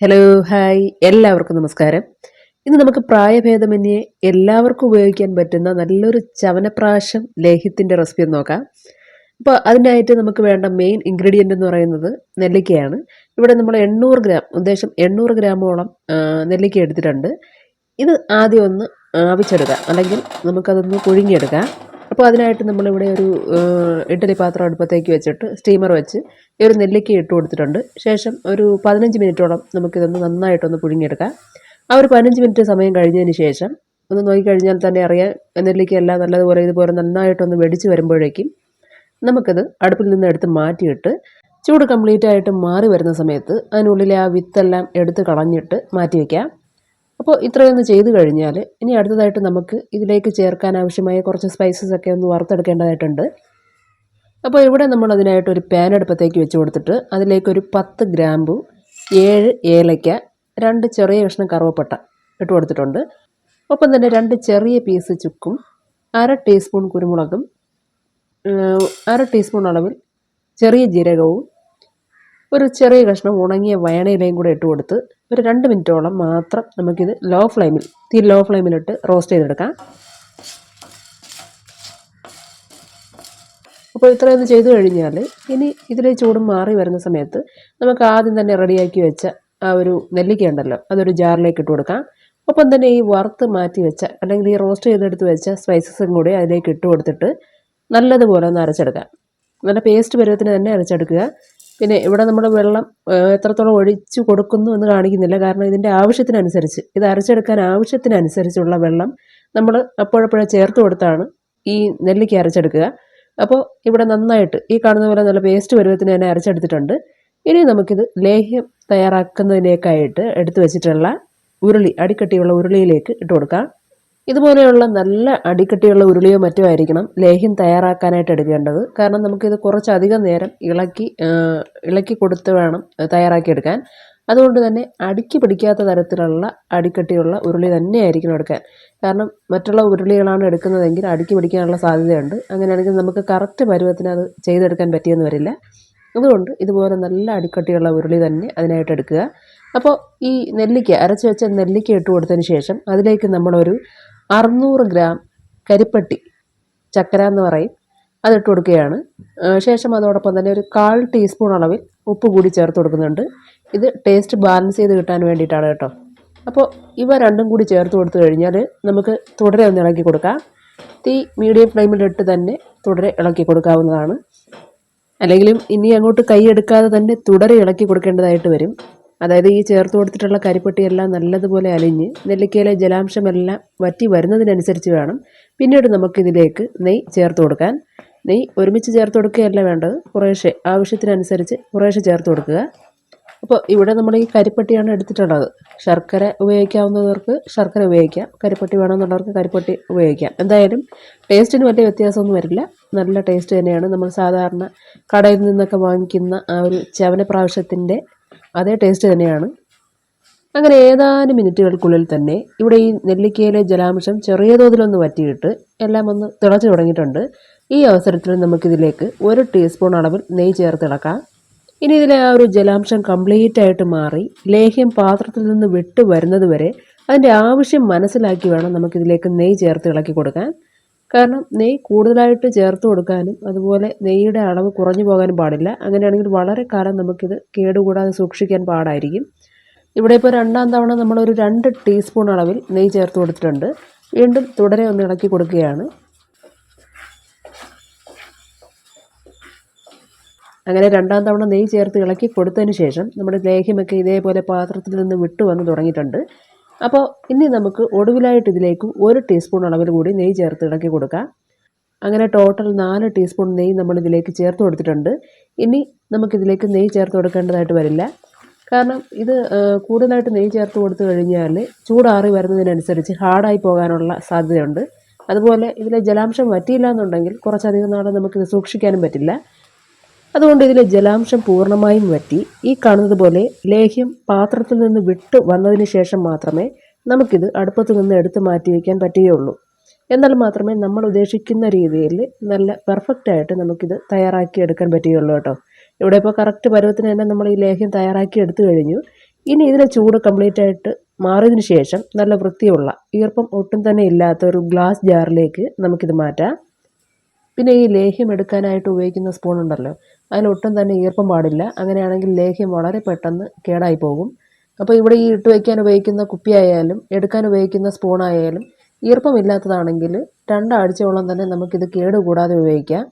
Hello, hi, എല്ലാവർക്കും നമസ്കാരം. ഇന്ന് നമുക്ക് പ്രായഭേദമന്യേ എല്ലാവർക്കും ഉപയോഗിക്കാൻ പറ്റുന്ന നല്ലൊരു ചവനപ്രാശം ലേഹ്യത്തിൻ്റെ റെസിപ്പി ഒന്ന് നോക്കാം. അപ്പോൾ അതിനായിട്ട് നമുക്ക് വേണ്ട മെയിൻ ഇൻഗ്രീഡിയൻ്റ് എന്ന് പറയുന്നത് നെല്ലിക്കയാണ്. ഇവിടെ നമ്മൾ 800 ഗ്രാം, ഉദ്ദേശം 800 ഗ്രാമോളം നെല്ലിക്ക എടുത്തിട്ടുണ്ട്. ഇത് ആദ്യം ഒന്ന് ആവിച്ചെടുക്കാം, അല്ലെങ്കിൽ നമുക്കതൊന്ന് പുഴുങ്ങിയെടുക്കാം. അപ്പോൾ അതിനായിട്ട് നമ്മളിവിടെ ഒരു ഇഡ്ഡലി പാത്രം അടുപ്പത്തേക്ക് വെച്ചിട്ട് സ്റ്റീമർ വെച്ച് ഈ ഒരു നെല്ലിക്ക ഇട്ട് കൊടുത്തിട്ടുണ്ട്. ശേഷം ഒരു 15 മിനിറ്റോളം നമുക്കിതൊന്ന് നന്നായിട്ടൊന്ന് പുഴുങ്ങിയെടുക്കാം. ആ ഒരു 15 മിനിറ്റ് സമയം കഴിഞ്ഞതിന് ശേഷം ഒന്ന് നോക്കിക്കഴിഞ്ഞാൽ തന്നെ അറിയാം, നെല്ലിക്കയെല്ലാം നല്ലതുപോലെ ഇതുപോലെ നന്നായിട്ടൊന്ന് വെടിച്ച് വരുമ്പോഴേക്കും നമുക്കത് അടുപ്പിൽ നിന്ന് എടുത്ത് മാറ്റിയിട്ട് ചൂട് കംപ്ലീറ്റ് ആയിട്ട് മാറി വരുന്ന സമയത്ത് അതിനുള്ളിലെ ആ വിത്തെല്ലാം എടുത്ത് കളഞ്ഞിട്ട് മാറ്റി വയ്ക്കാം. അപ്പോൾ ഇത്രയൊന്ന് ചെയ്ത് കഴിഞ്ഞാൽ ഇനി അടുത്തതായിട്ട് നമുക്ക് ഇതിലേക്ക് ചേർക്കാൻ ആവശ്യമായ കുറച്ച് സ്പൈസസ് ഒക്കെ ഒന്ന് വറുത്തെടുക്കേണ്ടതായിട്ടുണ്ട്. അപ്പോൾ ഇവിടെ നമ്മൾ അതിനായിട്ട് ഒരു പാൻ അടുപ്പത്തേക്ക് വെച്ച് കൊടുത്തിട്ട് അതിലേക്കൊരു 10 ഗ്രാമ്പു, 7 ഏലയ്ക്ക, 2 ചെറിയ കഷ്ണം കറുവപ്പട്ട ഇട്ട് കൊടുത്തിട്ടുണ്ട്. ഒപ്പം തന്നെ 2 ചെറിയ പീസ് ചുക്കും, 1/2 ടീസ്പൂൺ കുരുമുളകും, 1/2 ടീസ്പൂൺ അളവിൽ ചെറിയ ജീരകവും, ഒരു ചെറിയ കഷ്ണം ഉണങ്ങിയ വയണയിലയും കൂടെ ഇട്ട് കൊടുത്ത് ഒരു 2 മിനിറ്റോളം മാത്രം നമുക്കിത് ലോ ഫ്ലെയിമിലിട്ട് റോസ്റ്റ് ചെയ്തെടുക്കാം. അപ്പോൾ ഇത്രയൊന്ന് ചെയ്ത് കഴിഞ്ഞാൽ ഇനി ഇതിലെ ചൂടും മാറി വരുന്ന സമയത്ത് നമുക്ക് ആദ്യം തന്നെ റെഡിയാക്കി വെച്ച ആ ഒരു നെല്ലിക്ക ഉണ്ടല്ലോ, അതൊരു ജാറിലേക്ക് ഇട്ട് കൊടുക്കാം. ഒപ്പം തന്നെ ഈ വറുത്ത് മാറ്റി വെച്ച അല്ലെങ്കിൽ ഈ റോസ്റ്റ് ചെയ്തെടുത്ത് വെച്ച സ്പൈസസും കൂടി അതിലേക്ക് ഇട്ട് കൊടുത്തിട്ട് നല്ലതുപോലെ ഒന്ന് അരച്ചെടുക്കാം. നല്ല പേസ്റ്റ് പരുവത്തിന് തന്നെ അരച്ചെടുക്കുക. പിന്നെ ഇവിടെ നമ്മൾ വെള്ളം എത്രത്തോളം ഒഴിച്ചു കൊടുക്കുന്നു എന്ന് കാണിക്കുന്നില്ല, കാരണം ഇതിൻ്റെ ആവശ്യത്തിനനുസരിച്ച്, ഇത് അരച്ചെടുക്കാൻ ആവശ്യത്തിനനുസരിച്ചുള്ള വെള്ളം നമ്മൾ അപ്പോഴപ്പോഴേ ചേർത്ത് കൊടുത്താണ് ഈ നെല്ലിക്ക അരച്ചെടുക്കുക. അപ്പോൾ ഇവിടെ നന്നായിട്ട് ഈ കാണുന്ന പോലെ നല്ല പേസ്റ്റ് പരുവത്തിന് തന്നെ അരച്ചെടുത്തിട്ടുണ്ട്. ഇനി നമുക്കിത് ലേഹ്യം തയ്യാറാക്കുന്നതിലേക്കായിട്ട് എടുത്തു വെച്ചിട്ടുള്ള അടിക്കട്ടിയുള്ള ഉരുളിയിലേക്ക് ഇട്ട് കൊടുക്കാം. ഇതുപോലെയുള്ള നല്ല അടിക്കട്ടിയുള്ള ഉരുളിയോ മറ്റോ ആയിരിക്കണം ലേഹ്യം തയ്യാറാക്കാനായിട്ട് എടുക്കേണ്ടത്. കാരണം നമുക്കിത് കുറച്ചധികം നേരം ഇളക്കി കൊടുത്ത് വേണം തയ്യാറാക്കിയെടുക്കാൻ. അതുകൊണ്ട് തന്നെ അടുക്കി പിടിക്കാത്ത തരത്തിലുള്ള അടിക്കട്ടിയുള്ള ഉരുളി തന്നെയായിരിക്കണം എടുക്കാൻ. കാരണം മറ്റുള്ള ഉരുളികളാണ് എടുക്കുന്നതെങ്കിൽ അടുക്കി പിടിക്കാനുള്ള സാധ്യതയുണ്ട്. അങ്ങനെയാണെങ്കിൽ നമുക്ക് കറക്റ്റ് പരുവത്തിന് അത് ചെയ്തെടുക്കാൻ പറ്റിയെന്ന് വരില്ല. അതുകൊണ്ട് ഇതുപോലെ നല്ല അടിക്കട്ടിയുള്ള ഉരുളി തന്നെ അതിനായിട്ട് എടുക്കുക. അപ്പോൾ ഈ അരച്ച് വെച്ച നെല്ലിക്ക ഇട്ട് കൊടുത്തതിന് ശേഷം അതിലേക്ക് നമ്മളൊരു 600 ഗ്രാം കരിപ്പട്ടി, ചക്കര എന്ന് പറയും, അതിട്ട് കൊടുക്കുകയാണ്. ശേഷം അതോടൊപ്പം തന്നെ ഒരു 1/4 ടീസ്പൂൺ അളവിൽ ഉപ്പ് കൂടി ചേർത്ത് കൊടുക്കുന്നുണ്ട്. ഇത് ടേസ്റ്റ് ബാലൻസ് ചെയ്ത് കിട്ടാൻ വേണ്ടിയിട്ടാണ് കേട്ടോ. അപ്പോൾ ഇവ രണ്ടും കൂടി ചേർത്ത് കൊടുത്തു കഴിഞ്ഞാൽ നമുക്ക് തുടരെ ഒന്ന് ഇളക്കി കൊടുക്കാം. തീ മീഡിയം ഫ്ലെയിമിലിട്ട് തന്നെ തുടരെ ഇളക്കി കൊടുക്കാവുന്നതാണ്. അല്ലെങ്കിലും ഇനി അങ്ങോട്ട് കൈയെടുക്കാതെ തന്നെ തുടരെ ഇളക്കി കൊടുക്കേണ്ടതായിട്ട് വരും. അതായത് ഈ ചേർത്ത് കൊടുത്തിട്ടുള്ള കരിപ്പട്ടിയെല്ലാം നല്ലതുപോലെ അലിഞ്ഞ് നെല്ലിക്കയിലെ ജലാംശമെല്ലാം വറ്റി വരുന്നതിനനുസരിച്ച് വേണം പിന്നീട് നമുക്കിതിലേക്ക് നെയ്യ് ചേർത്ത് കൊടുക്കാൻ. നെയ്യ് ഒരുമിച്ച് ചേർത്ത് കൊടുക്കുകയല്ല വേണ്ടത്, കുറേശ്ശെ ആവശ്യത്തിനനുസരിച്ച് കുറേശ്ശെ ചേർത്ത് കൊടുക്കുക. അപ്പോൾ ഇവിടെ നമ്മൾ ഈ കരിപ്പട്ടിയാണ് എടുത്തിട്ടുള്ളത്. ശർക്കര ഉപയോഗിക്കാവുന്നവർക്ക് ശർക്കര ഉപയോഗിക്കാം, കരിപ്പട്ടി വേണമെന്നുള്ളവർക്ക് കരിപ്പട്ടി ഉപയോഗിക്കാം. എന്തായാലും ടേസ്റ്റിന് വലിയ വ്യത്യാസമൊന്നും വരില്ല, നല്ല ടേസ്റ്റ് തന്നെയാണ്. നമ്മൾ സാധാരണ കടയിൽ നിന്നൊക്കെ വാങ്ങിക്കുന്ന ആ ഒരു ചവനപ്രാശത്തിൻ്റെ അതേ ടേസ്റ്റ് തന്നെയാണ്. അങ്ങനെ ഏതാനും മിനിറ്റുകൾക്കുള്ളിൽ തന്നെ ഇവിടെ ഈ നെല്ലിക്കയിലെ ജലാംശം ചെറിയ തോതിലൊന്ന് വറ്റിയിട്ട് എല്ലാം ഒന്ന് തിളച്ച് തുടങ്ങിയിട്ടുണ്ട്. ഈ അവസരത്തിൽ നമുക്കിതിലേക്ക് 1 ടീസ്പൂൺ അളവിൽ നെയ്യ് ചേർത്ത് ഇളക്കാം. ഇനി ഇതിലെ ആ ഒരു ജലാംശം കംപ്ലീറ്റ് ആയിട്ട് മാറി ലേഹ്യം പാത്രത്തിൽ നിന്ന് വിട്ട് വരുന്നത് വരെ അതിൻ്റെ ആവശ്യം മനസ്സിലാക്കി വേണം നമുക്കിതിലേക്ക് നെയ്യ് ചേർത്ത് ഇളക്കി കൊടുക്കാൻ. കാരണം നെയ്യ് കൂടുതലായിട്ട് ചേർത്ത് കൊടുക്കാനും അതുപോലെ നെയ്യുടെ അളവ് കുറഞ്ഞു പോകാനും പാടില്ല. അങ്ങനെയാണെങ്കിൽ വളരെ കാലം നമുക്കിത് കേടുകൂടാതെ സൂക്ഷിക്കാൻ പാടായിരിക്കും. ഇവിടെ ഇപ്പോൾ 2ാം തവണ നമ്മളൊരു 2 ടീസ്പൂൺ അളവിൽ നെയ്യ് ചേർത്ത് കൊടുത്തിട്ടുണ്ട്. വീണ്ടും തുടരെ ഒന്ന് ഇളക്കി കൊടുക്കുകയാണ്. അങ്ങനെ 2ാം തവണ നെയ്യ് ചേർത്ത് ഇളക്കി കൊടുത്തതിന് ശേഷം നമ്മുടെ ലേഹ്യമൊക്കെ ഇതേപോലെ പാത്രത്തിൽ നിന്ന് വിട്ടു വന്ന് തുടങ്ങിയിട്ടുണ്ട്. അപ്പോൾ ഇനി നമുക്ക് ഒടുവിലായിട്ട് ഇതിലേക്ക് 1 ടീസ്പൂൺ അളവിൽ കൂടി നെയ്യ് ചേർത്ത് ഇളക്കി കൊടുക്കാം. അങ്ങനെ ടോട്ടൽ 4 ടീസ്പൂൺ നെയ്യ് നമ്മളിതിലേക്ക് ചേർത്ത് കൊടുത്തിട്ടുണ്ട്. ഇനി നമുക്കിതിലേക്ക് നെയ്യ് ചേർത്ത് കൊടുക്കേണ്ടതായിട്ട് വരില്ല. കാരണം ഇത് കൂടുതലായിട്ട് നെയ്യ് ചേർത്ത് കൊടുത്തു കഴിഞ്ഞാൽ ചൂടാറി വരുന്നതിനനുസരിച്ച് ഹാർഡായി പോകാനുള്ള സാധ്യതയുണ്ട്. അതുപോലെ ഇതിലെ ജലാംശം വറ്റിയില്ല എന്നുണ്ടെങ്കിൽ കുറച്ചധികം നാൾ നമുക്കിത് സൂക്ഷിക്കാനും പറ്റില്ല. അതുകൊണ്ട് ഇതിലെ ജലാംശം പൂർണ്ണമായും വറ്റി ഈ കാണുന്നത് പോലെ ലേഹ്യം പാത്രത്തിൽ നിന്ന് വിട്ട് വന്നതിന് ശേഷം മാത്രമേ നമുക്കിത് അടുപ്പത്ത് നിന്ന് എടുത്ത് മാറ്റി വയ്ക്കാൻ പറ്റുകയുള്ളൂ. എന്നാൽ മാത്രമേ നമ്മൾ ഉദ്ദേശിക്കുന്ന രീതിയിൽ നല്ല പെർഫെക്റ്റായിട്ട് നമുക്കിത് തയ്യാറാക്കി എടുക്കാൻ പറ്റുകയുള്ളൂ കേട്ടോ. ഇവിടെ ഇപ്പോൾ കറക്റ്റ് പരുവത്തിന് തന്നെ നമ്മൾ ഈ ലേഹ്യം തയ്യാറാക്കി എടുത്തു കഴിഞ്ഞു. ഇനി ഇതിലെ ചൂട് കംപ്ലീറ്റ് ആയിട്ട് മാറിയതിന് ശേഷം നല്ല വൃത്തിയുള്ള ഈർപ്പം ഒട്ടും തന്നെ ഇല്ലാത്ത ഒരു ഗ്ലാസ് ജാറിലേക്ക് നമുക്കിത് മാറ്റാം. പിന്നെ ഈ ലേഹ്യം എടുക്കാനായിട്ട് ഉപയോഗിക്കുന്ന സ്പൂൺ ഉണ്ടല്ലോ, അതിലൊട്ടും തന്നെ ഈർപ്പം പാടില്ല. അങ്ങനെയാണെങ്കിൽ ലേഹ്യം വളരെ പെട്ടെന്ന് കേടായി പോകും. അപ്പോൾ ഇവിടെ ഈ ഇട്ട് വയ്ക്കാൻ ഉപയോഗിക്കുന്ന കുപ്പിയായാലും എടുക്കാൻ ഉപയോഗിക്കുന്ന സ്പൂണായാലും ഈർപ്പമില്ലാത്തതാണെങ്കിൽ 2 ആഴ്ചയോളം തന്നെ നമുക്കിത് കേടുകൂടാതെ ഉപയോഗിക്കാം.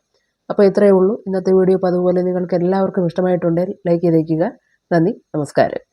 അപ്പോൾ ഇത്രയേ ഉള്ളൂ ഇന്നത്തെ വീഡിയോ. അപ്പോൾ അതുപോലെ നിങ്ങൾക്ക് എല്ലാവർക്കും ഇഷ്ടമായിട്ടുണ്ടെങ്കിൽ ലൈക്ക് ചെയ്തേക്കുക. നന്ദി, നമസ്കാരം.